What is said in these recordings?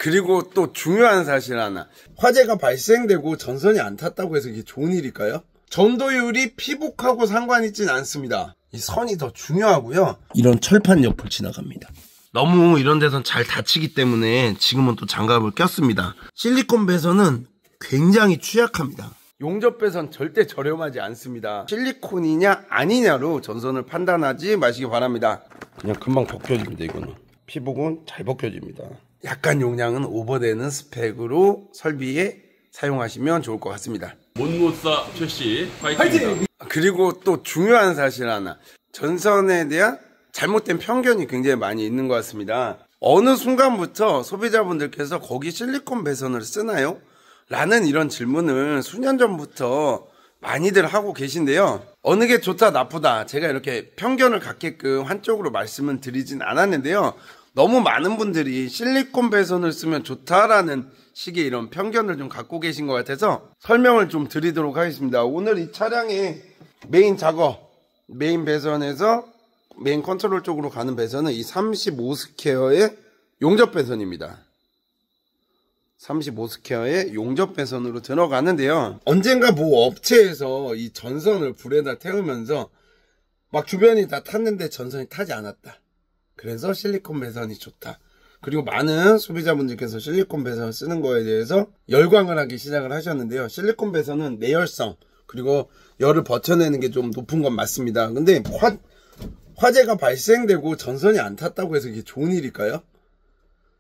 그리고 또 중요한 사실 하나. 화재가 발생되고 전선이 안 탔다고 해서 이게 좋은 일일까요? 전도율이 피복하고 상관 있진 않습니다. 이 선이 더 중요하고요. 이런 철판 옆을 지나갑니다. 너무 이런 데선 잘 닫히기 때문에 지금은 또 장갑을 꼈습니다. 실리콘 배선은 굉장히 취약합니다. 용접 배선 절대 저렴하지 않습니다. 실리콘이냐 아니냐로 전선을 판단하지 마시기 바랍니다. 그냥 금방 벗겨집니다. 이거는 피복은 잘 벗겨집니다. 약간 용량은 오버되는 스펙으로 설비에 사용하시면 좋을 것 같습니다. 몬모사 최씨 파이팅! 그리고 또 중요한 사실 하나. 전선에 대한 잘못된 편견이 굉장히 많이 있는 것 같습니다. 어느 순간부터 소비자분들께서 거기 실리콘 배선을 쓰나요? 라는 이런 질문을 수년 전부터 많이들 하고 계신데요. 어느 게 좋다 나쁘다 제가 이렇게 편견을 갖게끔 한쪽으로 말씀을 드리진 않았는데요. 너무 많은 분들이 실리콘 배선을 쓰면 좋다라는 식의 이런 편견을 좀 갖고 계신 것 같아서 설명을 좀 드리도록 하겠습니다. 오늘 이 차량의 메인 작업, 메인 배선에서 메인 컨트롤 쪽으로 가는 배선은 이 35스퀘어의 용접 배선입니다. 35스퀘어의 용접 배선으로 들어가는데요. 언젠가 뭐 업체에서 이 전선을 불에다 태우면서 막 주변이 다 탔는데 전선이 타지 않았다. 그래서 실리콘 배선이 좋다. 그리고 많은 소비자분들께서 실리콘 배선을 쓰는 거에 대해서 열광을 하기 시작을 하셨는데요. 실리콘 배선은 내열성 그리고 열을 버텨내는 게 좀 높은 건 맞습니다. 근데 화재가 발생되고 전선이 안 탔다고 해서 이게 좋은 일일까요?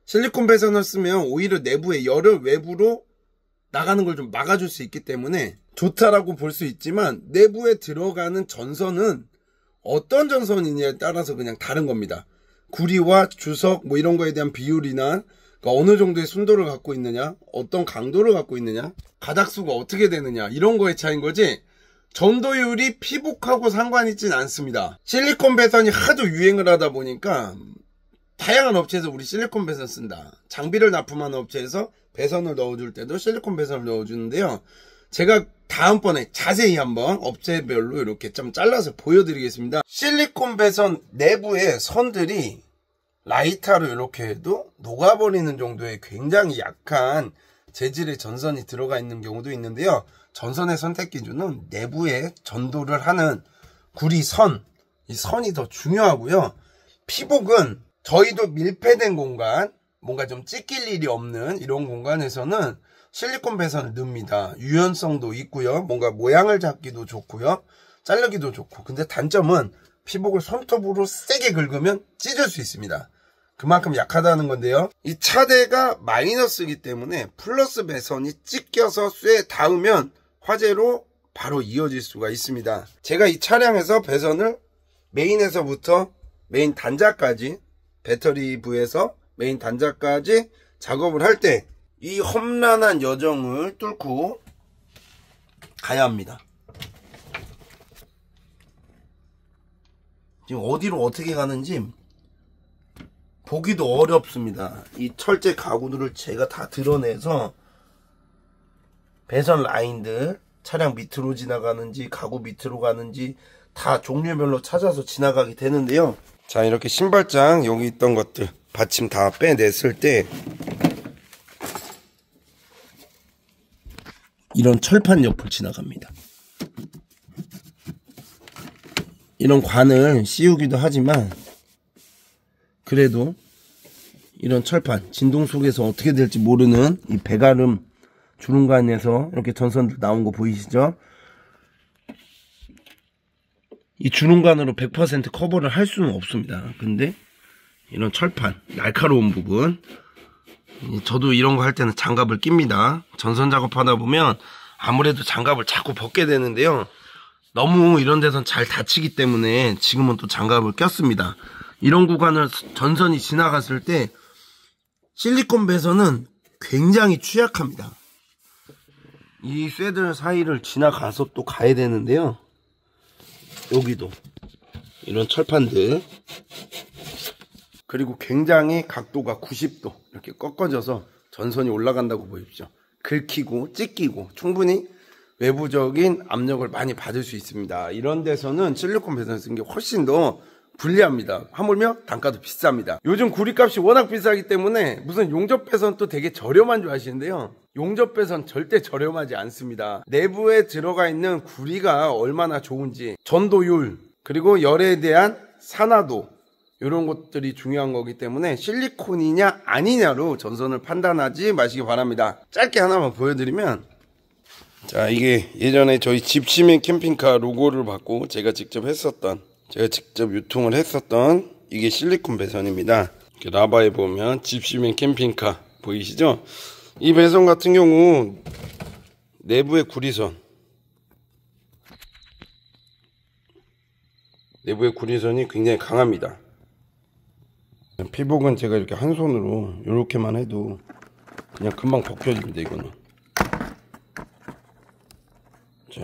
실리콘 배선을 쓰면 오히려 내부의 열을 외부로 나가는 걸 좀 막아줄 수 있기 때문에 좋다라고 볼 수 있지만 내부에 들어가는 전선은 어떤 전선이냐에 따라서 그냥 다른 겁니다. 구리와 주석 뭐 이런 거에 대한 비율이나 그러니까 어느 정도의 순도를 갖고 있느냐, 어떤 강도를 갖고 있느냐, 가닥수가 어떻게 되느냐 이런 거의 차이인 거지 전도율이 피복하고 상관 있진 않습니다. 실리콘 배선이 하도 유행을 하다 보니까 다양한 업체에서 우리 실리콘 배선 쓴다. 장비를 납품하는 업체에서 배선을 넣어줄 때도 실리콘 배선을 넣어주는데요. 제가 다음번에 자세히 한번 업체별로 이렇게 좀 잘라서 보여드리겠습니다. 실리콘 배선 내부의 선들이 라이터로 이렇게 해도 녹아버리는 정도의 굉장히 약한 재질의 전선이 들어가 있는 경우도 있는데요. 전선의 선택 기준은 내부에 전도를 하는 구리선, 이 선이 더 중요하고요. 피복은 저희도 밀폐된 공간, 뭔가 좀 찢길 일이 없는 이런 공간에서는 실리콘 배선을 넣습니다. 유연성도 있고요. 뭔가 모양을 잡기도 좋고요. 자르기도 좋고. 근데 단점은 피복을 손톱으로 세게 긁으면 찢을 수 있습니다. 그만큼 약하다는 건데요. 이 차대가 마이너스이기 때문에 플러스 배선이 찢겨서 쇠에 닿으면 화재로 바로 이어질 수가 있습니다. 제가 이 차량에서 배선을 메인에서부터 메인 단자까지 배터리 부에서 메인 단자까지 작업을 할 때 이 험난한 여정을 뚫고 가야 합니다. 지금 어디로 어떻게 가는지 보기도 어렵습니다. 이 철제 가구들을 제가 다 드러내서 배선 라인들 차량 밑으로 지나가는지 가구 밑으로 가는지 다 종류별로 찾아서 지나가게 되는데요. 자, 이렇게 신발장 여기 있던 것들 받침 다 빼냈을 때 이런 철판 옆을 지나갑니다. 이런 관을 씌우기도 하지만 그래도 이런 철판 진동 속에서 어떻게 될지 모르는 이 배가름 주름관에서 이렇게 전선들 나온 거 보이시죠? 이 주름관으로 100% 커버를 할 수는 없습니다. 근데 이런 철판 날카로운 부분, 저도 이런 거 할 때는 장갑을 낍니다. 전선 작업하다 보면 아무래도 장갑을 자꾸 벗게 되는데요. 너무 이런 데선 잘 닫히기 때문에 지금은 또 장갑을 꼈습니다. 이런 구간을 전선이 지나갔을 때 실리콘 배선은 굉장히 취약합니다. 이 쇠들 사이를 지나가서 또 가야 되는데요. 여기도 이런 철판들, 그리고 굉장히 각도가 90도 이렇게 꺾어져서 전선이 올라간다고 보십시오. 긁히고 찢기고 충분히 외부적인 압력을 많이 받을 수 있습니다. 이런 데서는 실리콘 배선을 쓴 게 훨씬 더 불리합니다. 하물며 단가도 비쌉니다. 요즘 구리값이 워낙 비싸기 때문에 무슨 용접 배선 또 되게 저렴한 줄 아시는데요. 용접 배선 절대 저렴하지 않습니다. 내부에 들어가 있는 구리가 얼마나 좋은지, 전도율, 그리고 열에 대한 산화도, 이런 것들이 중요한 거기 때문에 실리콘이냐 아니냐로 전선을 판단하지 마시기 바랍니다. 짧게 하나만 보여드리면, 자, 이게 예전에 저희 집시맨 캠핑카 로고를 받고 제가 직접 유통을 했었던 이게 실리콘 배선입니다. 이렇게 라바에 보면 집시맨 캠핑카 보이시죠? 이 배선 같은 경우 내부의 구리선이 굉장히 강합니다. 피복은 제가 이렇게 한 손으로 이렇게만 해도 그냥 금방 벗겨집니다. 이거는. 자,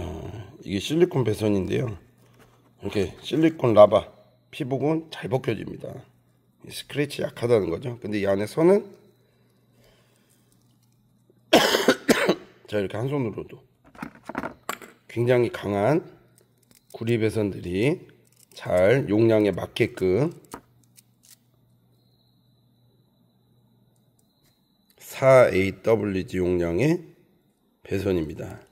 이게 실리콘 배선인데요. 이렇게 실리콘 라바 피복은 잘 벗겨집니다. 스크래치 약하다는 거죠. 근데 이 안에 선은 자, 이렇게 한 손으로도 굉장히 강한 구리 배선들이 잘 용량에 맞게끔 4AWG 용량의 배선입니다.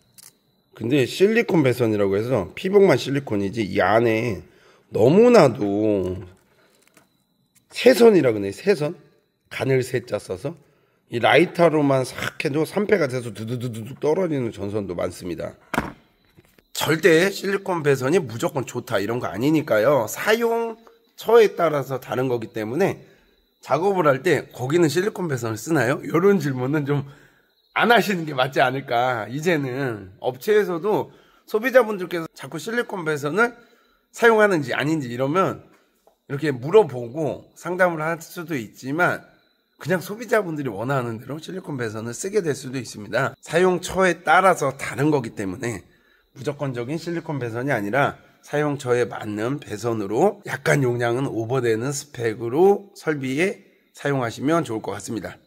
근데 실리콘 배선이라고 해서 피복만 실리콘이지 이 안에 너무나도 새선이라 그러네. 새선, 가늘 새자 써서 이 라이터로만 싹 해도 3패가 돼서 두두두두 떨어지는 전선도 많습니다. 절대 실리콘 배선이 무조건 좋다 이런 거 아니니까요. 사용처에 따라서 다른 거기 때문에 작업을 할 때 거기는 실리콘 배선을 쓰나요? 이런 질문은 좀 안 하시는 게 맞지 않을까. 이제는 업체에서도 소비자분들께서 자꾸 실리콘 배선을 사용하는지 아닌지 이러면 이렇게 물어보고 상담을 할 수도 있지만 그냥 소비자분들이 원하는 대로 실리콘 배선을 쓰게 될 수도 있습니다. 사용처에 따라서 다른 거기 때문에 무조건적인 실리콘 배선이 아니라 사용처에 맞는 배선으로 약간 용량은 오버되는 스펙으로 설비에 사용하시면 좋을 것 같습니다.